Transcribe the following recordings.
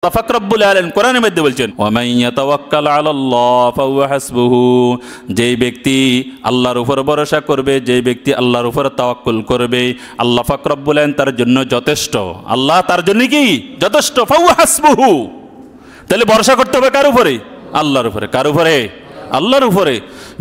আল্লাহ পাক রব্বুল আলামিন কোরআনের মধ্যে বলছেন ওয়া মান ইয়াতাওয়াক্কাল আলাল্লাহ ফাহুয়া হাসবুহু, যেই ব্যক্তি আল্লাহর উপর ভরসা করবে, যেই ব্যক্তি আল্লাহর উপর তাওয়াক্কুল করবে, আল্লাহ পাক রব্বুল আলামিন তার জন্য যথেষ্ট। আল্লাহ তার জন্য কি যথেষ্ট, ফাহুয়া হাসবুহু। তাহলে ভরসা করতে হবে কার উপরে? আল্লাহর উপরে। কার উপরে? আল্লাহর উপরে।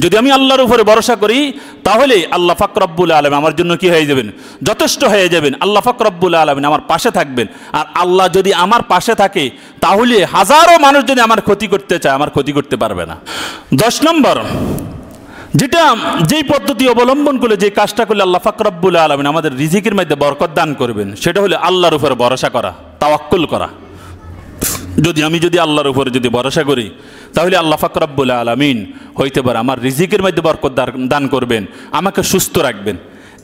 যদি আমি আল্লাহর উপরে ভরসা করি তাহলে আল্লাহ পাক রব্বুল আলামিন আমার জন্য কি হয়ে যাবেন? যথেষ্ট হয়ে যাবেন। আল্লাহ পাক রব্বুল আলামিন আমার পাশে থাকবেন। আর আল্লাহ যদি আমার পাশে থাকে তাহলে হাজারো মানুষ যদি আমার ক্ষতি করতে চায় আমার ক্ষতি করতে পারবে না। 10 নম্বর, যেই পদ্ধতি অবলম্বন করলে, যে কাজটা করলে আল্লাহ পাক রব্বুল আলামিন আমাদের রিজিকের মধ্যে বরকত দান করবেন, সেটা হলো আল্লাহর উপরে ভরসা করা, তাওয়াক্কুল করা। যদি আল্লাহর উপরে যদি ভরসা করি তাহলে আল্লাহ পাক রব্বুল আলামিন হইতে পারে আমার রিজিকের মধ্যে বরকত দান করবেন, আমাকে সুস্থ রাখবেন।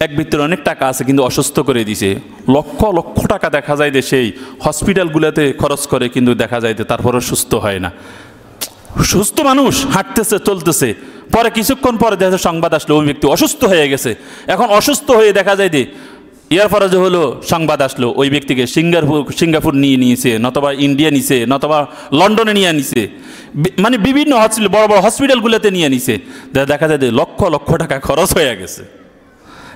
এক ব্যক্তির অনেক টাকা আছে কিন্তু অসুস্থ করে দিছে, লক্ষ লক্ষ টাকা দেখা যায় যে সেই হসপিটালগুলোতে খরচ করে, কিন্তু দেখা যায় যে তারপরও সুস্থ হয় না। সুস্থ মানুষ হাঁটতেছে চলতেছে, পরে কিছুক্ষণ পরে দেখা যায় সংবাদ আসলো ওই ব্যক্তি অসুস্থ হয়ে গেছে। এখন অসুস্থ হয়ে দেখা যায় যে এরপরে যে হলো সংবাদ আসলো ওই ব্যক্তিকে সিঙ্গাপুর নিয়ে নিয়েছে, নতবা ইন্ডিয়া নিছে, নতবা লন্ডনে নিয়ে নিছে, মানে বিভিন্ন হসপিটাল, বড় বড় হসপিটালগুলোতে নিয়ে নিছে। দেখা যায় যে লক্ষ লক্ষ টাকা খরচ হয়ে গেছে।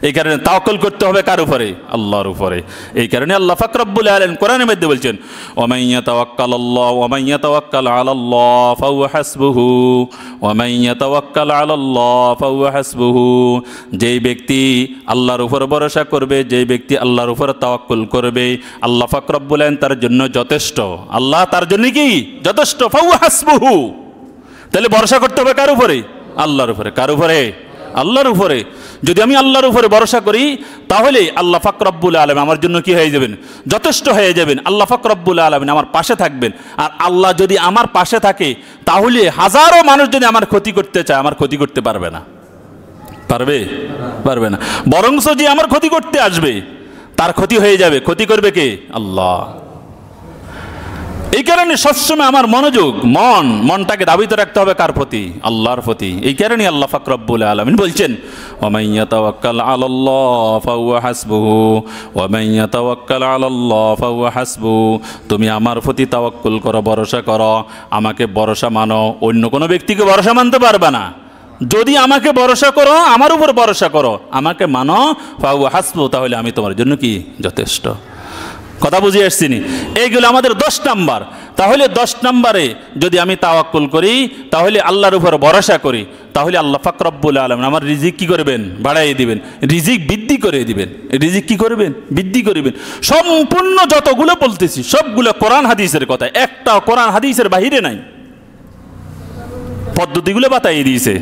এই কারণে তাওয়াক্কুল করতে হবে কার উপরে? আল্লাহর উপরে। এই কারণে আল্লাহ পাক রব্বুল আলামিন কোরআনের মধ্যে বলছেন ওয়া মান ইয়াতাওয়াক্কাল আলাল্লাহ ফাহুয়া হাসবুহু, ওয়া মান ইয়াতাওয়াক্কাল আলাল্লাহ ফাহুয়া হাসবুহু। যেই ব্যক্তি আল্লাহর উপর ভরসা করবে, যেই ব্যক্তি আল্লাহর উপর তাওয়াক্কুল করবে, আল্লাহ পাক রব্বুল আলামিন তার জন্য যথেষ্ট। আল্লাহ তার জন্য কি যথেষ্ট, ফাহুয়া হাসবুহু। তাহলে ভরসা করতে হবে কার উপরে? আল্লাহর উপরে। কার উপরে? আল্লাহর উপরে। যদি আমি আল্লাহর উপরে ভরসা করি তাহলে আল্লাহ পাক রব্বুল আলামিন আমার জন্য কি হয়ে যাবেন? যথেষ্ট হয়ে যাবেন। আল্লাহ পাক রব্বুল আলামিন আমার পাশে থাকবেন। আর আল্লাহ যদি আমার পাশে থাকে তাহলে হাজারো মানুষ যদি আমার ক্ষতি করতে চায় আমার ক্ষতি করতে পারবে না। পারবে না। বরংস যে আমার ক্ষতি করতে আসবে তার ক্ষতি হয়ে যাবে। ক্ষতি করবে কে? আল্লাহ। এই কারণে সবসময় আমার মনোযোগ, মনটাকে দাবিত রাখতে হবে কার প্রতি? আল্লাহর প্রতি। এই কারণে আল্লাহ পাক রব্বুল আলামিন বলছেন ওয়া মান ইয়াতাওয়াক্কাল আলাল্লাহ ফাহুয়া হাসবুহু, ওয়া মান ইয়াতাওয়াক্কাল আলাল্লাহ ফাহুয়া হাসবুহু। তুমি আমার প্রতি তাওয়াক্কুল করো, ভরসা করো, আমাকে ভরসা মানো, অন্য কোনো ব্যক্তিকে ভরসা মানতে পারবে না। যদি আমাকে ভরসা করো, আমার উপর ভরসা করো, আমাকে মানো, ফাহুয়া হাসবুহু, তাহলে আমি তোমার জন্য কি যথেষ্ট। কথা বুঝিয়ে আসছি নি? এইগুলো আমাদের 10 নাম্বার। তাহলে 10 নম্বরে যদি আমি তাওয়াক্কুল করি, তাহলে আল্লাহর উপর ভরসা করি, তাহলে আল্লাহ পাক রব্বুল আলামিন আমার রিজিক কি করবেন? বাড়াইয়ে দিবেন, রিজিক বৃদ্ধি করে দিবেন। রিজিক কি করবেন? বৃদ্ধি করবেন। সম্পূর্ণ যতগুলো বলতেছি সবগুলো কোরআন হাদিসের কথা, একটা কোরআন হাদিসের বাহিরে নাই। পদ্ধতিগুলো বাতাইয়ে দিয়েছে।